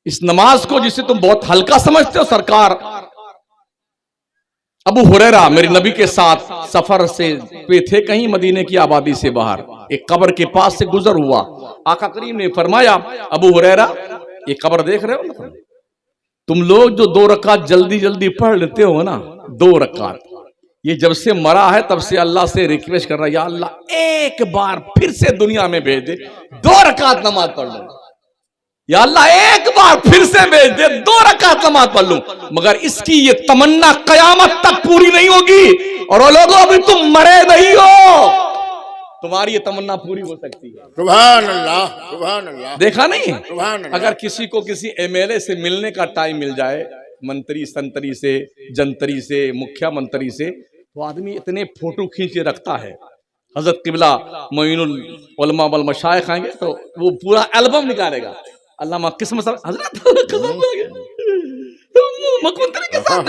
इस नमाज को जिसे तुम बहुत हल्का समझते हो, सरकार अबू हुरैरा मेरे नबी के साथ सफर से पे थे कहीं मदीने की आबादी से बाहर, एक कब्र के पास से गुजर हुआ। आका करीम ने फरमाया, अबू हुरैरा ये कब्र देख रहे हो ना तुम लोग, जो 2 रकात जल्दी जल्दी पढ़ लेते हो ना, 2 रकात, ये जब से मरा है तब से अल्लाह से रिक्वेस्ट कर रहा है, या अल्लाह एक बार फिर से दुनिया में भेज दे, 2 रकात नमाज पढ़ लो। या अल्लाह एक बार फिर से भेज दे, 2 रकात नमाज पढ़ लूं। मगर इसकी ये तमन्ना कयामत तक पूरी नहीं होगी। और वो लोगों, अभी तुम मरे नहीं हो, तुम्हारी ये तमन्ना पूरी हो सकती है। सुभान अल्लाह, सुभान अल्लाह। देखा नहीं, सुभान अल्लाह। अगर किसी को किसी एमएलए से मिलने का टाइम मिल जाए, मंत्री संतरी से, जंतरी से, मुखिया मंत्री से, तो आदमी इतने फोटो खींच के रखता है। हजरत किबला मोइनुल उलमा वल मशाइख आएंगे तो वो पूरा एल्बम निकालेगा। अल्लामा किस्म हजरत मुख्यमंत्री के साथ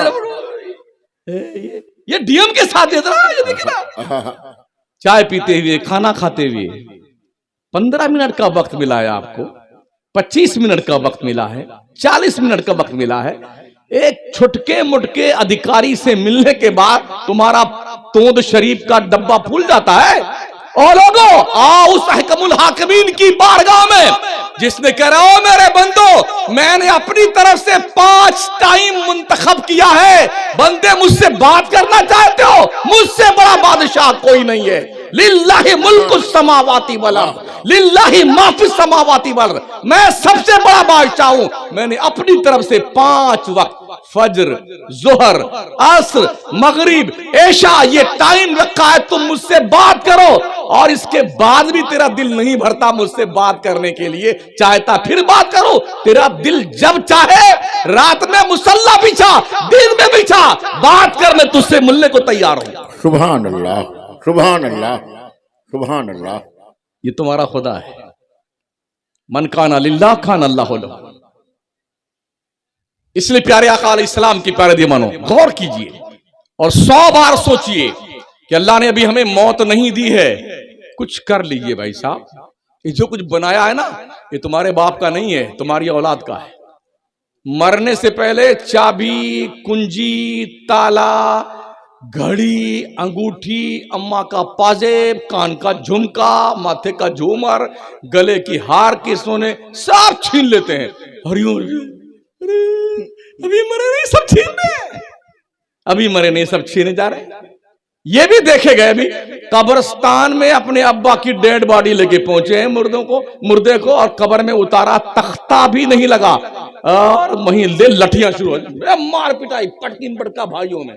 ये डीएम के साथ ये देखना, चाय पीते हुए, खाना खाते हुए 15 मिनट का वक्त मिला है आपको, 25 मिनट का वक्त मिला है, 40 मिनट का वक्त मिला है। एक छुटके मुटके अधिकारी से मिलने के बाद तुम्हारा तोंद शरीफ का डब्बा फूल जाता है। और लोगों, आओ उस अहकमुल हाकिमीन की बारगाह में जिसने कह रहा हो, मेरे बंदो मैंने अपनी तरफ से 5 टाइम मुंतखब किया है, बंदे मुझसे बात करना चाहते हो, मुझसे बड़ा बादशाह कोई नहीं है। लिल्लाहि मुल्कुस समावाति वल अर्द, लिल्लाहि मा फिस समावाति वल अर्द, मैं सबसे बड़ा बादशाह हूं। मैंने अपनी तरफ से 5 वक्त, फज्र, जोहर, असर, मगरिब, ऐशा, ये टाइम रखा है, तुम मुझसे बात करो। और इसके बाद भी तेरा दिल नहीं भरता मुझसे बात करने के लिए, चाहता फिर बात करो। तेरा दिल जब चाहे रात में मुसल्ला बिछा, दिन में बिछा, बात कर, मैं तुझसे मिलने को तैयार हूं। सुभान अल्लाह, सुभान अल्लाह, सुभान अल्लाह। ये तुम्हारा खुदा है। मन काना लिल्लाह खान अल्लाहु लहू। इसलिए प्यारे आका अलैहिस्सलाम की प्यारे दीवानों, गौर कीजिए और 100 बार सोचिए कि अल्लाह ने अभी हमें मौत नहीं दी है, कुछ कर लीजिए भाई साहब। ये जो कुछ बनाया है ना, ये तुम्हारे बाप का नहीं है, तुम्हारी औलाद का है। मरने से पहले चाबी, कुंजी, ताला, घड़ी, अंगूठी, अम्मा का पाजेब, कान का झुमका, माथे का झूमर, गले की हार के सोने सब छीन लेते हैं। अभी मरे नहीं, सब छीन रहे, अभी मरे नहीं, सब छीने जा रहे हैं। ये भी देखे गए, अभी कब्रिस्तान में अपने अब्बा की डेड बॉडी लेके पहुंचे हैं, मुर्दे को, और कब्र में उतारा, तख्ता भी नहीं लगा, और वहीं ले लठियां शुरू हो, मार पिटाई, पटकिन पटका भाइयों में।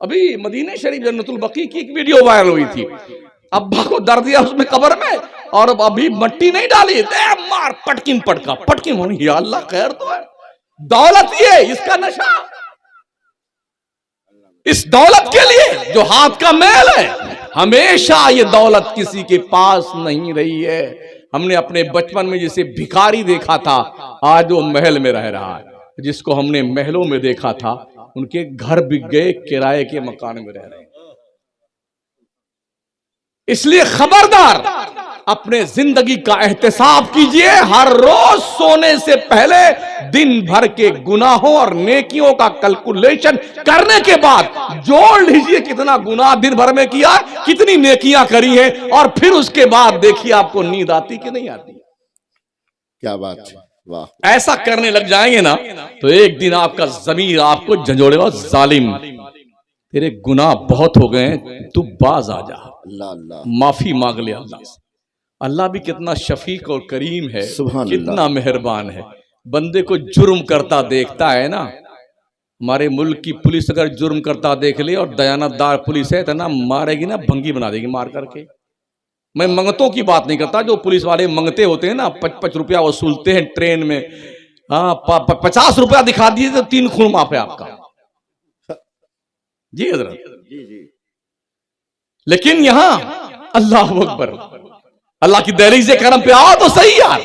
अभी मदीने शरीफ जन्नतुल बकी की एक वीडियो वायरल हुई थी, अब्बा को दर्द दिया उसमें कब्र में, और अभी मट्टी नहीं डाली, मार पटकिन पटका, पटकिन होनी, या अल्लाह खैर तो है। दौलत ये, इसका नशा, इस दौलत के लिए जो हाथ का मैल है, हमेशा ये दौलत किसी के पास नहीं रही है। हमने अपने बचपन में जिसे भिखारी देखा था, आज वो महल में रह रहा है। जिसको हमने महलों में देखा था, उनके घर बिक गए, किराए के मकान में रह रहे हैं। इसलिए खबरदार, अपने जिंदगी का एहतिसाब कीजिए। हर रोज सोने से पहले दिन भर के गुनाहों और नेकियों का कैलकुलेशन करने के बाद जोड़ लीजिए कितना गुनाह दिन भर में किया, कितनी नेकियां करी हैं, और फिर उसके बाद देखिए आपको नींद आती कि नहीं आती। क्या बात है, वाह। ऐसा करने लग जाएंगे ना, तो एक दिन आपका ज़मीर आपको झंझोड़ेगा, जालिम तेरे गुनाह बहुत हो गए हैं, तू बाज आ जा, अल्लाह अल्लाह, माफी मांग ले अल्लाह से। अल्लाह भी कितना शफीक और करीम है, कितना मेहरबान है। बंदे को जुर्म करता देखता है ना, हमारे मुल्क की पुलिस अगर जुर्म करता देख ले, और दयानतदार पुलिस है, तो ना मारेगी ना, भंगी बना देगी मार करके। मैं मंगतों की बात नहीं करता, जो पुलिस वाले मंगते होते हैं ना, 5-5 रुपया वसूलते हैं ट्रेन में, हाँ 50 रुपया दिखा दिए तो 3 खून माफ है आपका। जी हजरत, जी जी। लेकिन यहां अल्लाह अकबर, अल्लाह की दहलीज से करम पे आओ तो सही यार।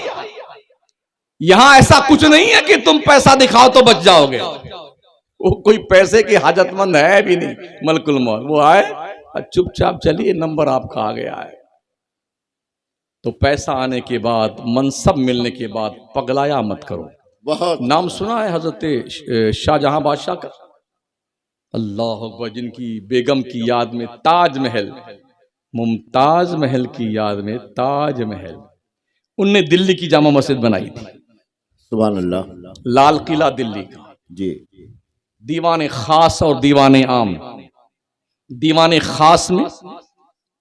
यहां ऐसा कुछ नहीं है कि तुम पैसा दिखाओ तो बच जाओगे। वो कोई पैसे की हाजतमंद है भी नहीं, मलकुल मौत। वो आए चुपचाप चलिए, नंबर आपका आ गया है। तो पैसा आने के बाद, मनसब मिलने के बाद पगलाया मत करो। बहुत नाम सुना है हजरत शाहजहां बादशाह का? अल्लाह अकबर, जिनकी बेगम की याद में ताजमहल, मुमताज महल की याद में ताजमहल, उनने दिल्ली की जामा मस्जिद बनाई थी। सुभान अल्लाह। लाल किला दिल्ली का। जी दीवाने खास और दीवाने आम। दीवाने खास में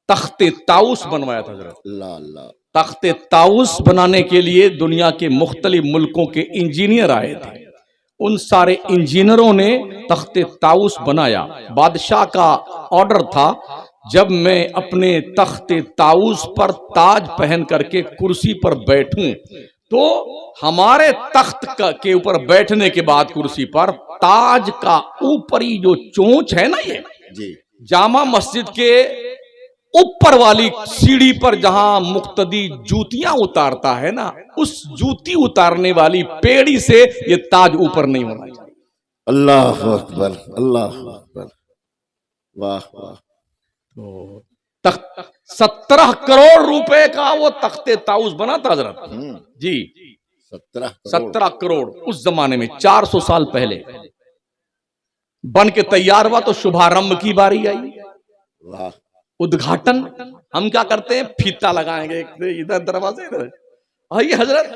तख्ते ताउस बनवाया था हजरत। अल्लाह अल्लाह। तख्ते ताउस बनाने के लिए दुनिया के मुख्तलिफ मुल्कों के इंजीनियर आए थे। उन सारे इंजीनियरों ने तख्ते ताउस बनाया। बादशाह का ऑर्डर था, जब मैं अपने तख्ते ताउस पर ताज पहन करके कुर्सी पर बैठूं तो हमारे तख्त के ऊपर बैठने के बाद कुर्सी पर ताज का ऊपरी जो चोंच है ना, ये जी जामा मस्जिद के ऊपर वाली सीढ़ी पर जहां मुक्तदी जूतियां उतारता है ना, उस जूती उतारने वाली पेड़ी से ये ताज ऊपर नहीं होना चाहिए। अल्लाह अकबर, अल्लाह अकबर, वाह वाह। तो 17 करोड़ रुपए का वो तख्ते ताउस बना था हजरत जी। 17 करोड़ उस जमाने में, 400 साल पहले बन के तैयार हुआ। तो शुभारंभ की बारी आई, वाह। उद्घाटन हम क्या करते हैं, फीता लगाएंगे इधर दरवाजे इधर। आइए हजरत,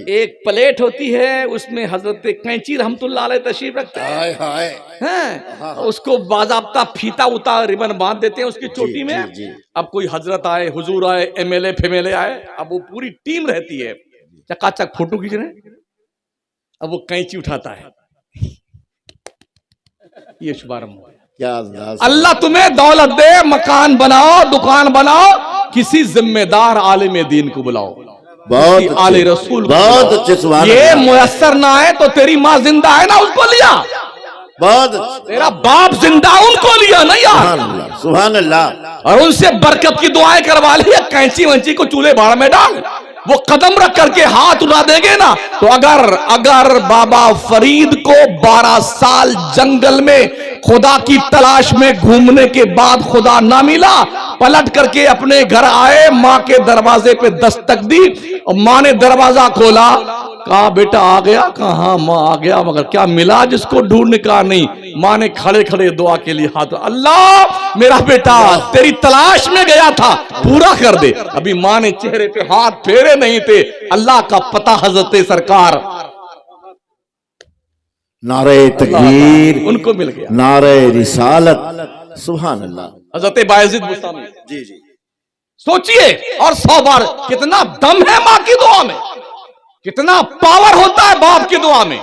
एक प्लेट होती है, उसमें हजरत कैंची रहमतुल्लाह अलैह तशरीफ रखते हैं, हाय हाय हैं, उसको बाज़ाब्ता फीता उतार रिबन बांध देते हैं उसकी चोटी में। जी, जी। अब कोई हजरत आए, हुजूर आए, एमएलए फेमएलए आए, अब वो पूरी टीम रहती है, चकाचक फोटो खींच रहे हैं। अब वो कैंची उठाता है, ये शुभारंभ हुआ। क्या अंदाज। अल्लाह तुम्हें दौलत दे, मकान बनाओ, दुकान बनाओ, किसी जिम्मेदार आलिम दीन को बुलाओ, बहुत आले रसूल को बहुत बुलाओ। अच्छे सुभान ये अल्लाह। मुयस्सर ना है तो तेरी माँ जिंदा है ना, उसको लिया। बहुत अच्छे। तेरा बाप जिंदा, उनको लिया नहीं यार, सुभान अल्लाह, सुभान अल्लाह। और उनसे बरकत की दुआएं करवा ली। कैंची वंची को चूल्हे भाड़ में डाल, वो कदम रख करके हाथ उठा देंगे ना, तो अगर बाबा फरीद को 12 साल जंगल में खुदा की तलाश में घूमने के बाद खुदा ना मिला, पलट करके अपने घर आए, माँ के दरवाजे पे दस्तक दी और माँ ने दरवाजा खोला, कहा बेटा आ गया? कहा माँ आ गया, मगर क्या मिला जिसको ढूंढने का नहीं। माँ ने खड़े खड़े दुआ के लिए हाथ, अल्लाह मेरा बेटा तेरी तलाश में गया था, पूरा कर दे। अभी माँ ने चेहरे पे हाथ फेरे नहीं थे, अल्लाह का पता हजरत सरकार नारे तकबीर उनको मिल गया, नारे रिसालत। सुभान अल्लाह। हजरत बायजीद बुस्तामी। जी जी। सोचिए, और 100 बार कितना दम है माँ की दुआ में, कितना पावर होता है बाप की दुआ में।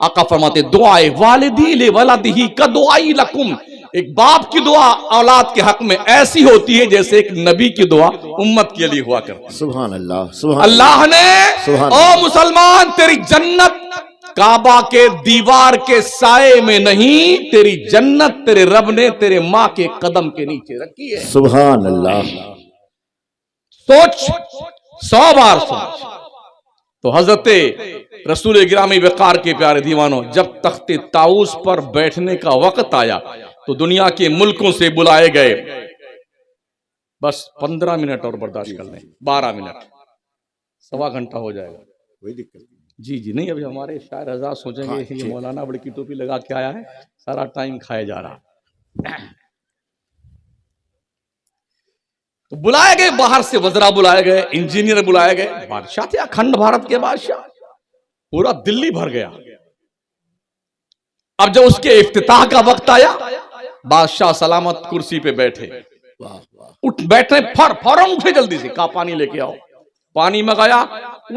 आका फरमाते दुआए वालिदी ले वलदिही का दुआई लकुम। एक बाप की दुआ औलाद के हक में ऐसी होती है जैसे एक नबी की दुआ उम्मत के लिए हुआ करती है। सुभान अल्लाह, सुभान अल्लाह ने, सुभान ओ मुसलमान, तेरी जन्नत काबा के दीवार के साए में नहीं, तेरी जन्नत तेरे रब ने तेरे माँ के कदम के नीचे रखी है। सुभान अल्लाह। सोच, 100 बार सोच। तो हजरत रसूल गिरामी वकार के प्यारे दीवानों, जब तख्ते ताउस पर बैठने का वक्त आया तो दुनिया के मुल्कों से बुलाए गए। बस 15 मिनट और बर्दाश्त कर लें, 12 मिनट, 1.25 घंटा हो जाएगा। कोई दिक्कत नहीं। जी नहीं, अभी हमारे शायर हज़ार सोचेंगे ये मौलाना बड़ी की टोपी लगा के आया है, सारा टाइम खाया जा रहा। तो बुलाए गए, बाहर से वज़रा बुलाए गए, इंजीनियर बुलाए गए, बादशाह थे अखंड भारत के बादशाह, पूरा दिल्ली भर गया। अब जब उसके इफ्तिताह का वक्त आया, बादशाह सलामत कुर्सी पे बैठे, वाह वाह। उठ बैठे, फौरन उठे, जल्दी से कहा पानी लेके आओ। पानी मंगाया,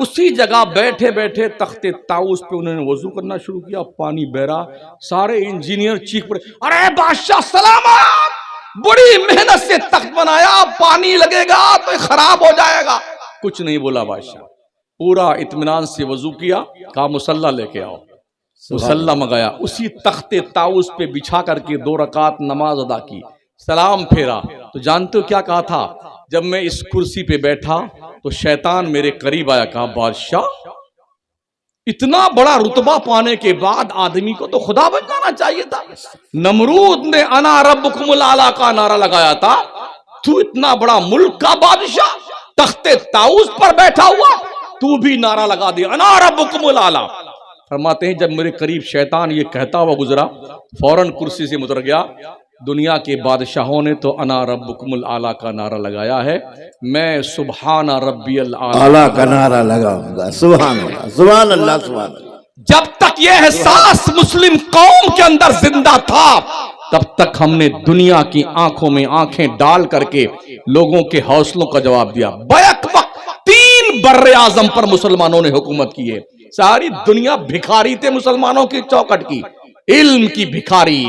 उसी जगह बैठे बैठे तख्ते ताउस पे उन्होंने वजू करना शुरू किया, पानी बहरा। सारे इंजीनियर चीख पड़े, अरे बादशाह सलामत, बड़ी मेहनत से तख्त बनाया, पानी लगेगा तो खराब हो जाएगा। कुछ नहीं बोला बादशाह, पूरा इत्मीनान से वजू किया, कहा मुसल्ला लेके आओ। मुसल्ला मंगाया, उसी तख्ते ताउस पे बिछा करके 2 रकात नमाज अदा की, सलाम फेरा। तो जानते हो क्या कहा था? जब मैं इस कुर्सी पे बैठा तो शैतान मेरे करीब आया, कहा बादशाह, इतना बड़ा रुतबा पाने के बाद आदमी को तो खुदा बन जाना चाहिए था। नमरूद ने अना रब्बुकुमुल आला का नारा लगाया था, तू इतना बड़ा मुल्क का बादशाह, तख्ते ताऊस पर बैठा हुआ, तू भी नारा लगा दे, अना रब्बुकुमुल आला। फरमाते हैं जब मेरे करीब शैतान ये कहता हुआ गुजरा, फौरन कुर्सी से उतर गया। दुनिया के बादशाहों ने तो अना रब्बुकुमुल आला का नारा लगाया है, मैं सुब्हाना रब्बियल आला का नारा लगाऊंगा। सुभान अल्लाह, सुभान अल्लाह, सुभान अल्लाह। जब तक यह एहसास मुस्लिम कौम के अंदर जिंदा था, तब तक हमने दुनिया की आंखों में आंखें डाल करके लोगों के हौसलों का जवाब दिया। बैक वक्त 3 बर्रे आजम पर मुसलमानों ने हुकूमत की है। सारी दुनिया भिखारी थे मुसलमानों की चौखट की, इल्म की भिखारी,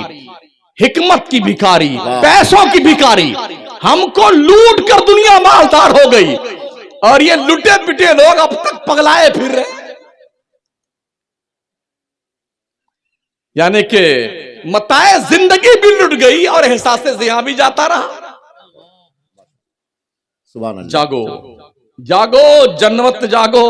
हिकमत की भिखारी, पैसों की भिखारी। हमको लूट कर दुनिया मालदार हो गई और ये लुटे पिटे लोग अब तक पगलाए फिर रहे। यानी कि मताए जिंदगी भी लुट गई और एहसास जिया भी जाता रहा। सुभान अल्लाह। जागो जागो, जन्नत जागो।